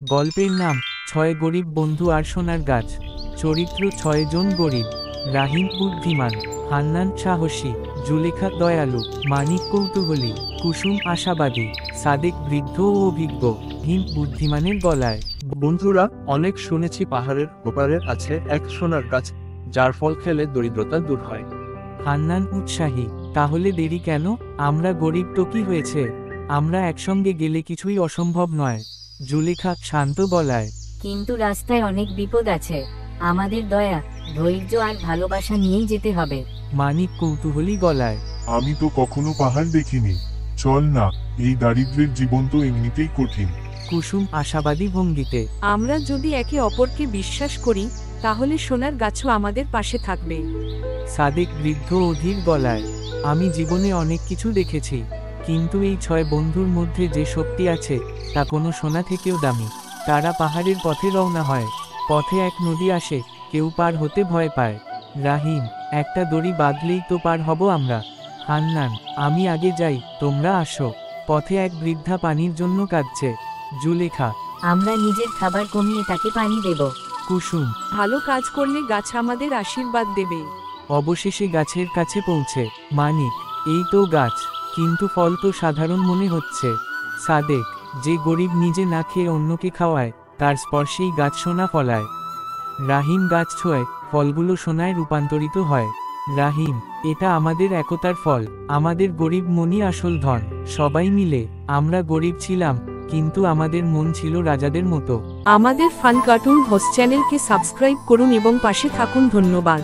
গল্পের নাম ৬ গরিব বন্ধু আর সোনার গাছ। চরিত্র ৬ জন গরিব। রাহিম বুদ্ধিমান, হান্নান সাহসী, জুলেখা দয়ালু, মানিক কৌতূহলী, কুসুম আশাবাদী, সাদেক বৃদ্ধ ও অভিজ্ঞ। হিম বুদ্ধিমানের গলায়। বন্ধুরা, অনেক শুনেছি পাহাড়ের ওপারে আছে এক সোনার গাছ, যার ফল খেলে দরিদ্রতা দূর হয়। হান্নান উৎসাহী, তাহলে দেরি কেন? আমরা গরিব তো কি হয়েছে, আমরা একসঙ্গে গেলে কিছুই অসম্ভব নয়। জুলেখা শান্ত গলায়। কিন্তু রাস্তায় অনেক বিপদ আছে, আমাদের দয়া, ধৈর্য আর ভালোবাসা নিয়েই যেতে হবে। মানিক কৌতূহলী গলায়। আমি তো কখনো পাহাড় দেখিনি, চল না, এই দারিদ্র্যের জীবন তো এমনিতেই কঠিন। কুসুম আশাবাদী ভঙ্গিতে। আমরা যদি একে অপরকে বিশ্বাস করি, তাহলে সোনার গাছও আমাদের পাশে থাকবে। সাদেক বৃদ্ধ অধীর গলায়। আমি জীবনে অনেক কিছু দেখেছি, কিন্তু এই ৬ বন্ধুর মধ্যে যে শক্তি আছে তা কোনো সোনা থেকেও দামি। তারা পাহাড়ের পথে রওনা হয়। পথে এক নদী আসে, কেউ পার হতে ভয় পায়। রাহিম, একটা দড়ি বাঁধলেই তো পার হব আমরা। হান্নান, আমি আগে যাই, তোমরা আসো। পথে এক বৃদ্ধা পানির জন্য কাঁদছে। জুলেখা, আমরা নিজের খাবার কমিয়ে তাকে পানি দেব। কুসুম, ভালো কাজ করলে গাছ আমাদের আশীর্বাদ দেবে। অবশেষে গাছের কাছে পৌঁছে। মানিক, এই তো গাছ, কিন্তু ফল তো সাধারণ মনে হচ্ছে। সাদেক, যে গরিব নিজে না খেয়ে অন্যকে খাওয়ায়, তার স্পর্শেই গাছ সোনা ফলায়। রাহিম গাছ ছোঁয়, ফলগুলো সোনায় রূপান্তরিত হয়। রাহিম, এটা আমাদের একতার ফল, আমাদের গরিব মনই আসল ধন। সবাই মিলে, আমরা গরিব ছিলাম, কিন্তু আমাদের মন ছিল রাজাদের মতো। আমাদের ফান কার্টুন হোস্ট চ্যানেলকে সাবস্ক্রাইব করুন এবং পাশে থাকুন। ধন্যবাদ।